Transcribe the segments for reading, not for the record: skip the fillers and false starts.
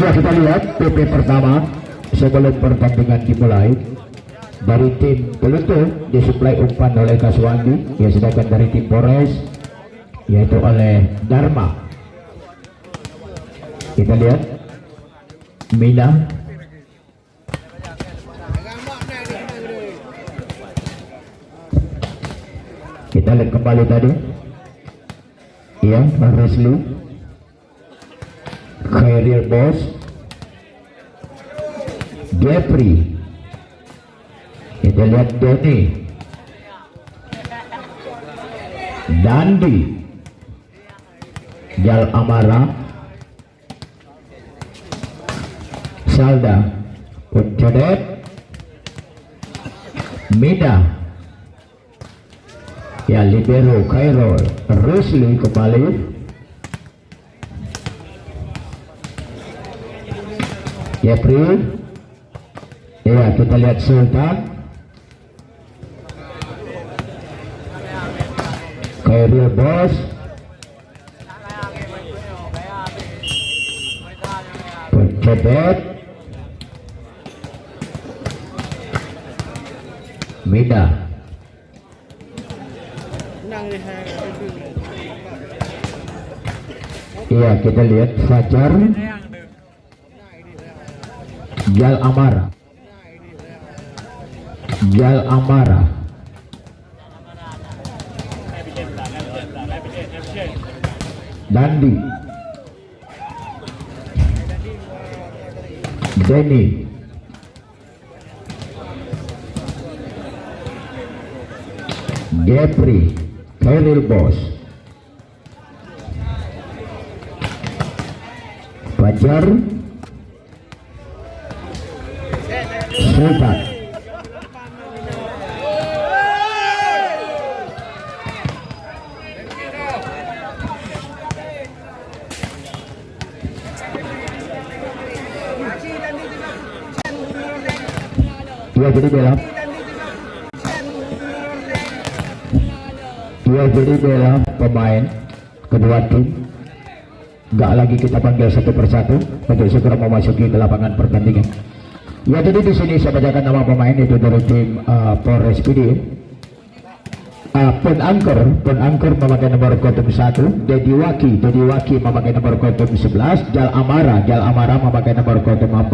Ya, kita lihat PP pertama sebelum pertandingan dimulai. Dari tim Pelutu disuplai umpan oleh Kaswandi, ya, sedangkan dari tim Polres yaitu oleh Dharma. Kita lihat Mina, kita lihat kembali tadi, ya, Resli, Khairil Bos, Jeffrey, kita lihat Denny, Dandi, Jal Amara, Salda, Uncadet, Mida, ya, libero Khairul, Rusli kembali, Jeffrey, ya, kita lihat Sultan, Khairul Bos, Uncadet, Mida. Iya, kita lihat Fajar, Jal Amara, Jal Amara, Dandi, Denny, Jeffrey, Khairil Bos, Fajar, Sultan. Dua jadi bela, pemain kedua tim. Gak lagi kita panggil satu persatu untuk segera memasuki ke lapangan pertandingan. Ya, jadi di sini saya bacakan nama pemain itu dari tim Polres PD. Pon Angker memakai nomor kotum 1, Dedi Waki memakai nomor kotum 11, Jal Amara memakai nomor kotum 4,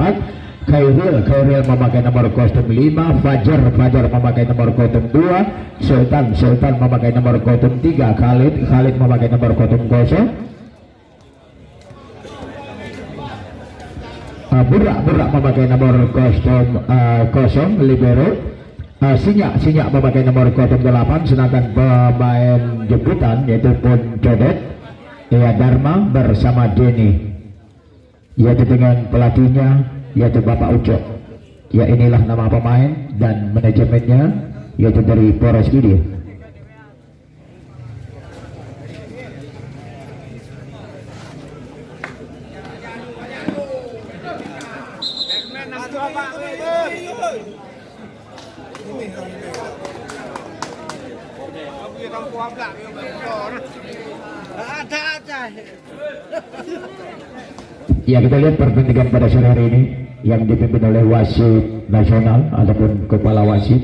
Khairil memakai nomor kotum 5, Fajar memakai nomor kotum 2, Sultan memakai nomor kotum 3, Khalid memakai nomor kotum 0, Burak memakai nomor kostum 0, libero. Sinyak memakai nomor kotum 8, sedangkan pemain jemputan yaitu Pun Jodet, ya, Dharma bersama Denny, yaitu dengan pelatihnya yaitu Bapak Ucok. Ya, inilah nama pemain dan manajemennya yaitu dari Polres Video. Ya, kita lihat pertandingan pada sore hari ini yang dipimpin oleh wasit nasional ataupun kepala wasit.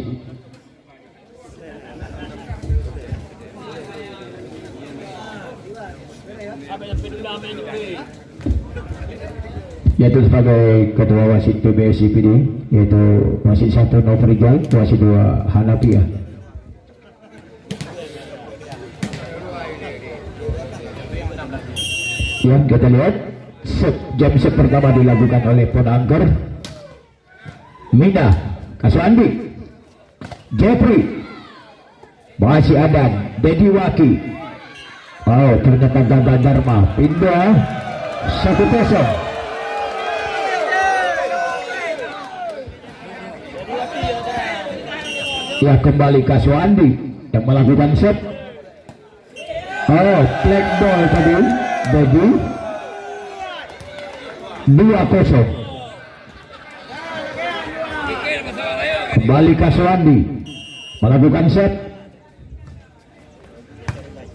Yaitu sebagai ketua wasit PBSI PD, yaitu wasit 1 Novrigal, wasit 2 Hanafiah. Ya, kita lihat jam set pertama dilakukan oleh Pon Angker, Mina, Kaswandi, Jeffrey, Masih ada Dedi Waki. Oh, ternyata gagal Dharma. Pindah 1-0. Ya, kembali Kaswandi yang melakukan set. Oh, flag ball tadi Dedi. 2-0. Kembali Kaswandi melakukan set.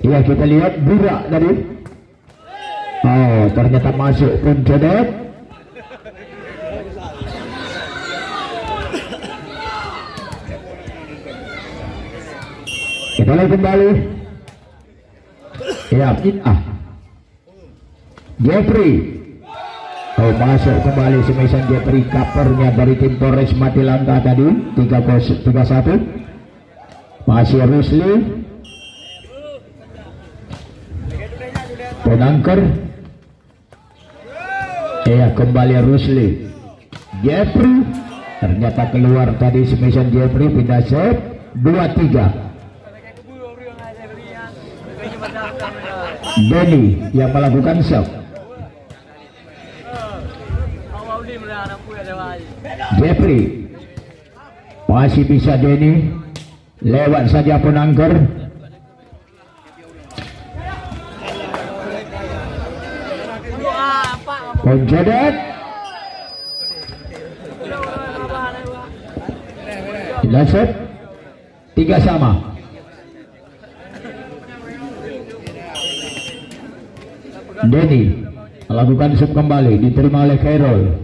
Ya, kita lihat Burak tadi. Oh, ternyata masuk pun Jodet. Kita lihat kembali. Ya, Jeffrey. Oh, masuk kembali semisan Jeffrey, covernya dari tim Polres Matilangka tadi. 3-1. Masih Rusli. Penangker. Ya, kembali Rusli. Jeffrey. Ternyata keluar tadi semisan Jeffrey, pindah set. 2-3. Denny yang melakukan serve. Jeffrey masih bisa Denny, lewat saja Penangker. Koncedet tidak set. 3 sama. Denny melakukan sub kembali, diterima oleh Khairul.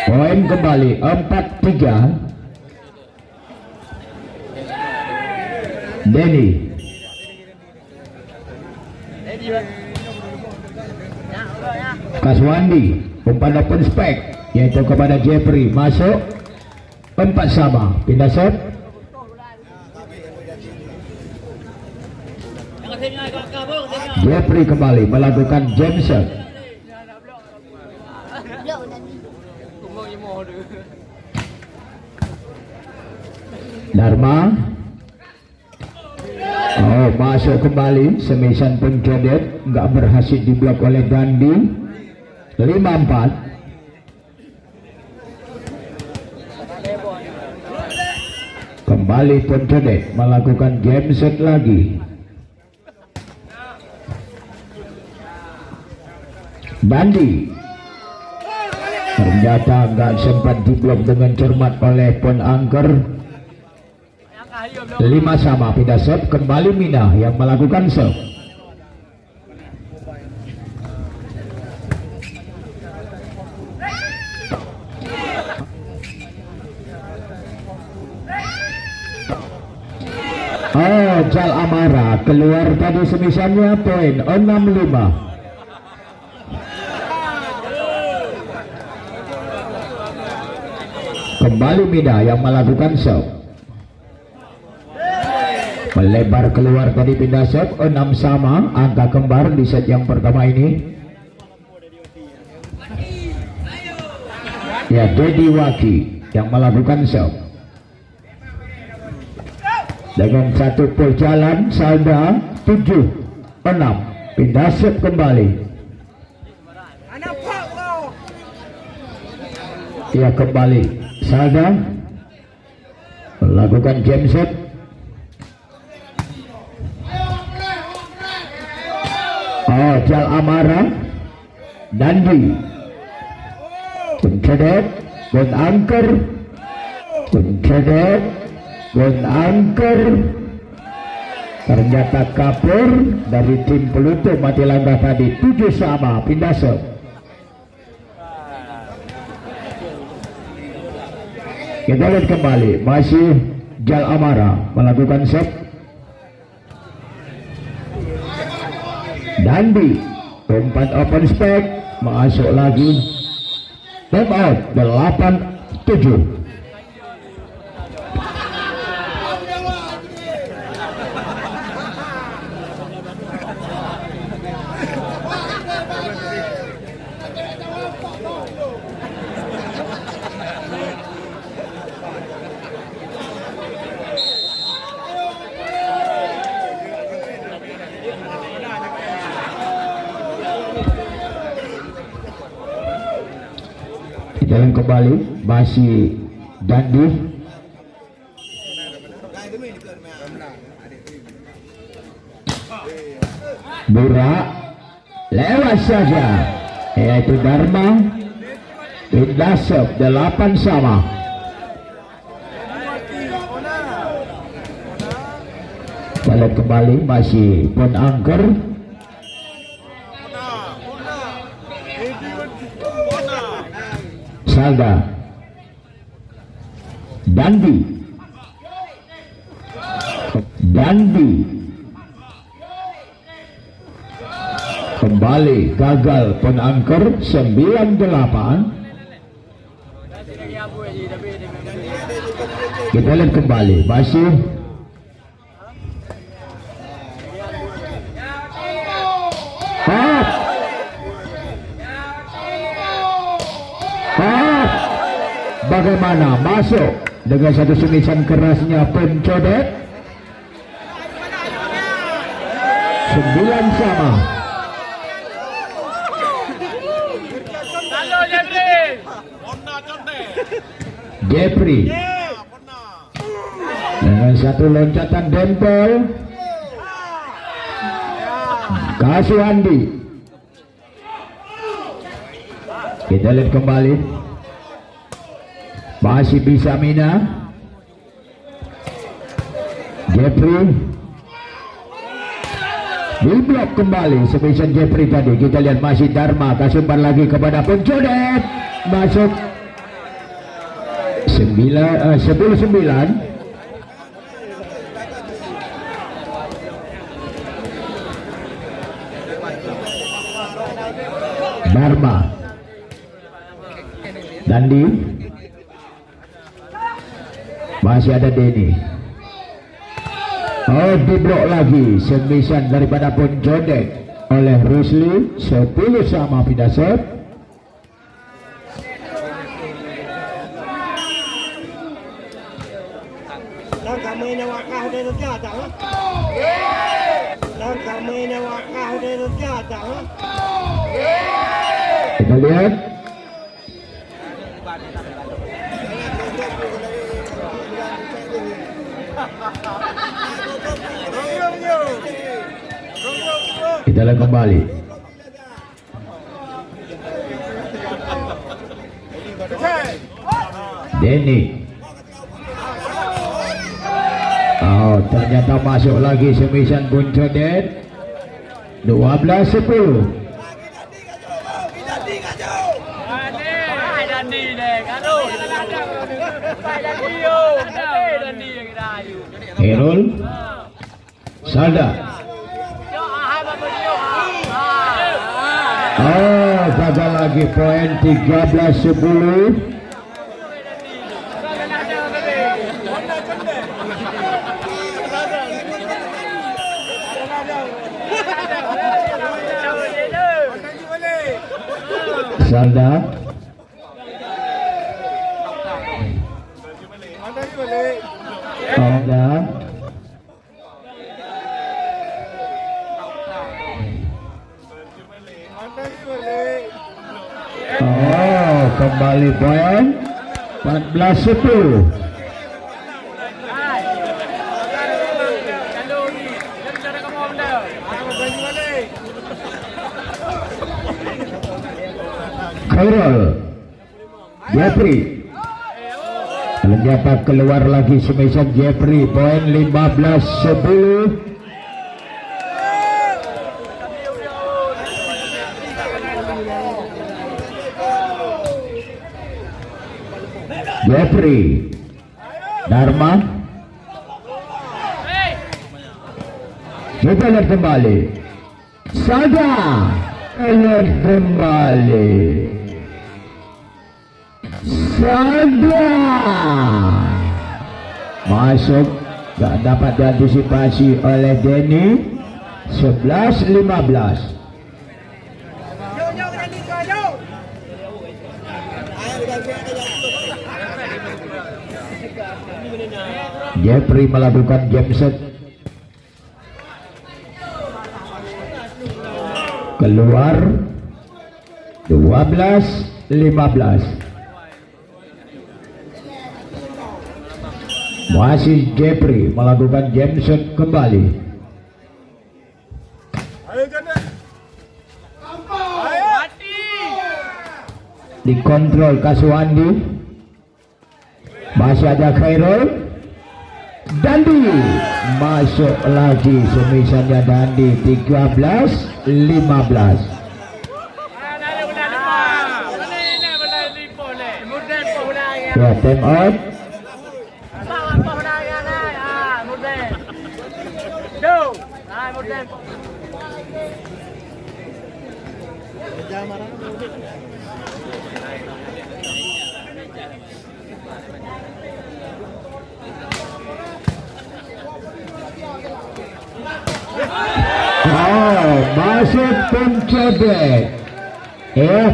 Poin kembali 4-3. Denny. Kaswandi umpan open spek yaitu kepada Jeffrey, masuk. 4 sama, pindah set. Jeffrey kembali melakukan jam set. Dharma. Oh, masuk kembali semisan Penjodet, nggak berhasil diblok oleh Gandhi. 5-4. Kembali Penjodet melakukan jam set lagi. Bandi ternyata nggak sempat diblok dengan cermat oleh Penangker. 5 sama, pindah serve. Kembali Mina yang melakukan serve. Oh, Jal Amara keluar tadi semisannya. Poin 6-5. Kembali Mida yang melakukan serve. Melebar keluar tadi, pindah serve. 6 sama, angka kembar di set yang pertama ini. Ya, Dedi Waki yang melakukan serve. Dengan satu pol jalan, salda 7-6. Pindah serve kembali. Ya, kembali Salda melakukan jam set. Oh, Jal Amara, Dandi, Pencedet, Penangker, Pencedet, Penangker. Ternyata kapur dari tim Pelutu Matilangka tadi. 7 sama, pindah serve. Kita lihat kembali, masih Jal Amara melakukan serve. Dandi umpan open spek, masuk lagi. Time out 8-7. jalan kembali masih Dandi. Bura lewat saja, yaitu Dharma. Indasep 8 sama. Balik kembali masih Pon Angker. Salda Dandi kembali gagal Pon Angker 98. Kita lihat kembali masih bagaimana masuk dengan satu sungisan kerasnya pencodet 9 sama. Jeffrey dengan satu loncatan dempel kasih Andi. Kita lihat kembali masih bisa Mina. Jeffrey diblok kembali sebisa Jeffrey tadi. Kita lihat masih Dharma kasih umpan lagi kepada pencodet, masuk 10-9. Dharma Dandi masih ada Denny. Oh, diblok lagi semisan daripada pencodet oleh Rusli. 10 sama Pindasep. Kita lihat kembali Denny. Oh, ternyata masuk lagi semisan pencodet 12-10. Herul Salda. Oh, gagal lagi poin 13-10. Salda oh, kembali poin 14-10. Khairul Jeffrey ternyata keluar lagi semisan Jeffrey, poin 15-10. Jeffrey Dharma. Kita lihat kembali Salda. Lihat kembali Salda masuk, gak dapat diantisipasi oleh Denny. 11-15. Jeffrey melakukan jam set, keluar 12-15. Masih Jeffrey melakukan jam shot kembali. Dikontrol Kaswandi. Masih ada Khairul. Dandi masuk lagi semisalnya Dandi 13-15. Ya, time out. Masuk pencobek.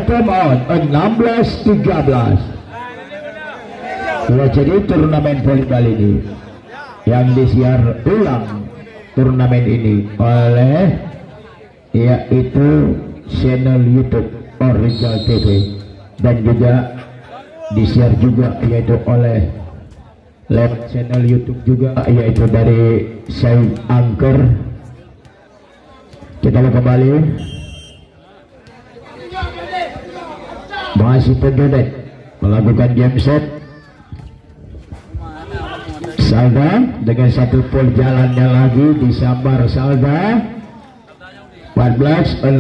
Time out 16-13. Jadi turnamen volleyball ini yang disiar ulang turnamen ini oleh yaitu channel YouTube Original TV dan juga disiar juga yaitu oleh live channel YouTube juga yaitu dari Said Angker. Kita kembali masih penjodet melakukan jam set. Salda dengan satu pol jalannya lagi disambar Salda 14-16.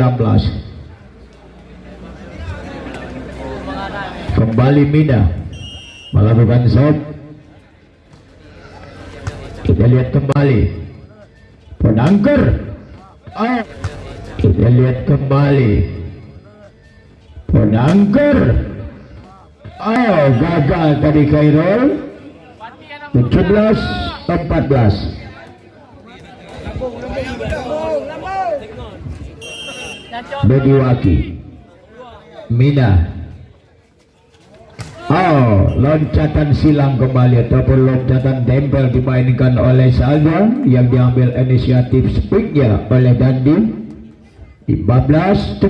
Kembali Mina melakukan set. Kita lihat kembali Penangker. Kita lihat kembali Penangker. Gagal tadi Khairul. 17-14. Bediwaki Mina. Loncatan silang kembali ataupun loncatan tempel dimainkan oleh Salda yang diambil inisiatif speaknya oleh Dandi 15-17.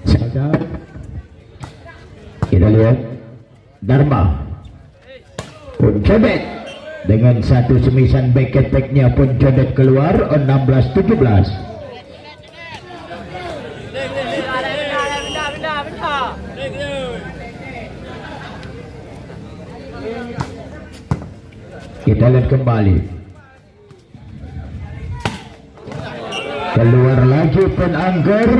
Salda. Kita lihat Dharma Puncodet dengan satu semisan back attack-nya. Puncodet keluar 16-17. Kita lihat kembali keluar lagi Penangker.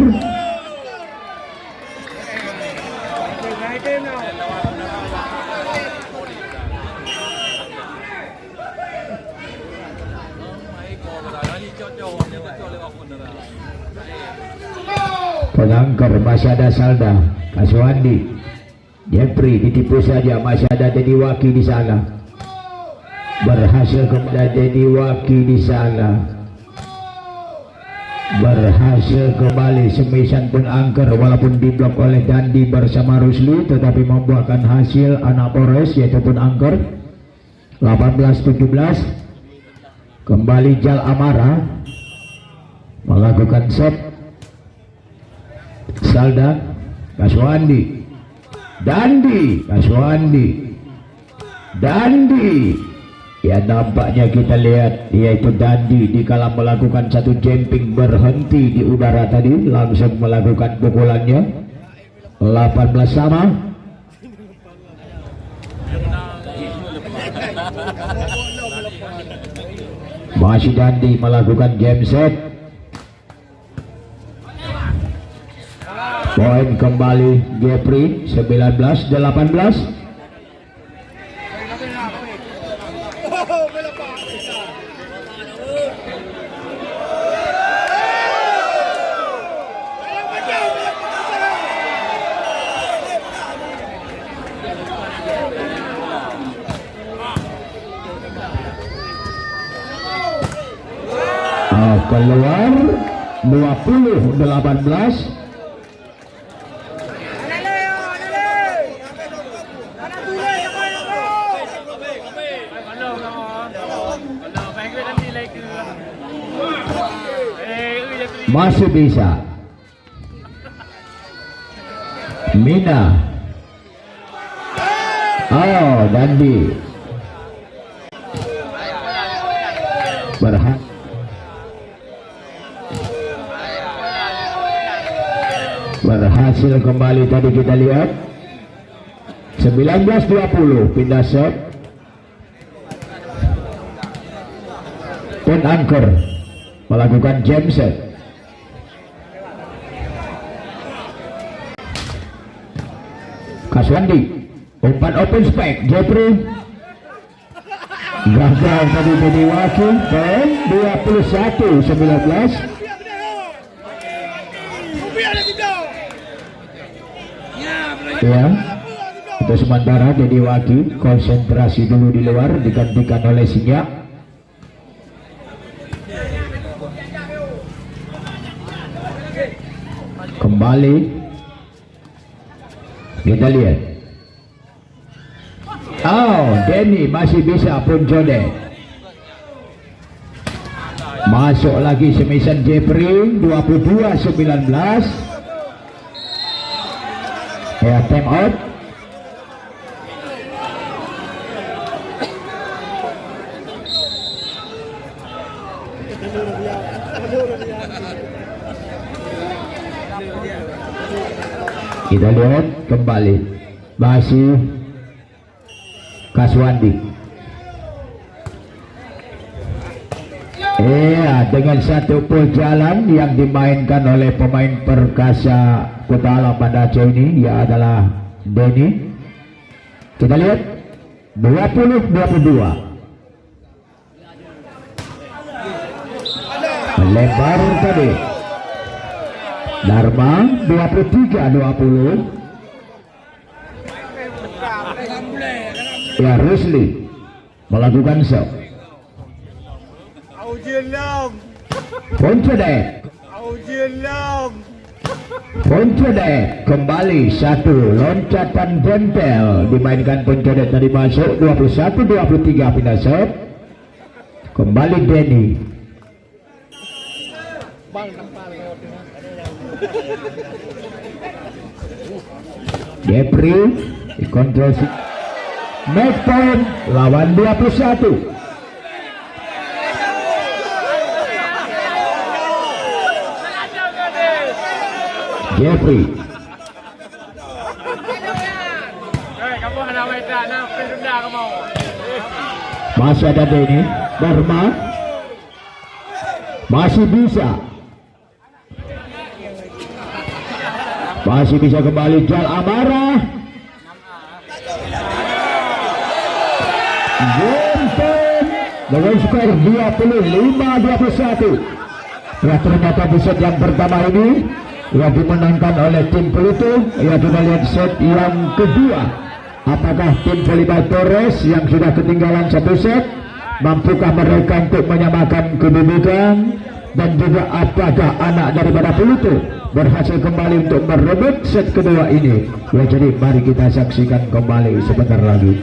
Penangker masih ada Salda, Kaswandi, Jeffrey ditipu saja, masih ada Dediwaki di sana. Berhasil kepada Dediwaki di sana. Berhasil kembali semisan Penangker walaupun diblok oleh Dandi bersama Rusli, tetapi membuahkan hasil anak Polres yaitu Penangker 18-17. Kembali Jal Amara melakukan set. Salda, Kaswandi, Dandi, Kaswandi, Dandi. Ya, nampaknya kita lihat yaitu Dandi dikala melakukan satu jumping berhenti di udara tadi, langsung melakukan pukulannya. 18 sama. Masih Dandi melakukan game set. Poin kembali Jeffrey 19-18. Keluar 20-18. Masih bisa Oh, Dandi berhasil kembali. Tadi kita lihat 19-20 pindah set. Pun Angker melakukan jam set. Kaswandi umpan open spike. Jeffrey gagal tadi jadi wakil. Dan 21-19. Ya, untuk sementara jadi wakil konsentrasi dulu di luar, digantikan oleh Sinyak. Kembali kita lihat. Oh, Denny masih bisa pun Jodet. Masuk lagi semisan Jeffrey. 22-19. Ya, time out. Kita lihat kembali masih Kaswandi. Dengan satu pul jalan yang dimainkan oleh pemain Perkasa Kota Alam Banda Aceh ini, dia adalah Denny. Kita lihat 20-22. Lebar tadi Dharma. 23-20. Ya, Rusli melakukan shot. Poncodet kembali satu loncatan bentel dimainkan Poncodet tadi masuk. 21-23 pindah shot. Kembali Denny. Jeffrey dikontrol match point lawan 21. Jeffrey masih ada Denny. Dharma masih bisa kembali. Jal Amara dengan skor 25-21. Ya, ternyata di set yang pertama ini yang dimenangkan oleh tim Pluto. Ya, kita lihat set yang kedua. Apakah tim Felipe Torres yang sudah ketinggalan satu set, mampukah mereka untuk menyamakan kedudukan? Dan juga apakah anak daripada Pluto berhasil kembali untuk merebut set kedua ini? Ya, jadi mari kita saksikan kembali sebentar lagi.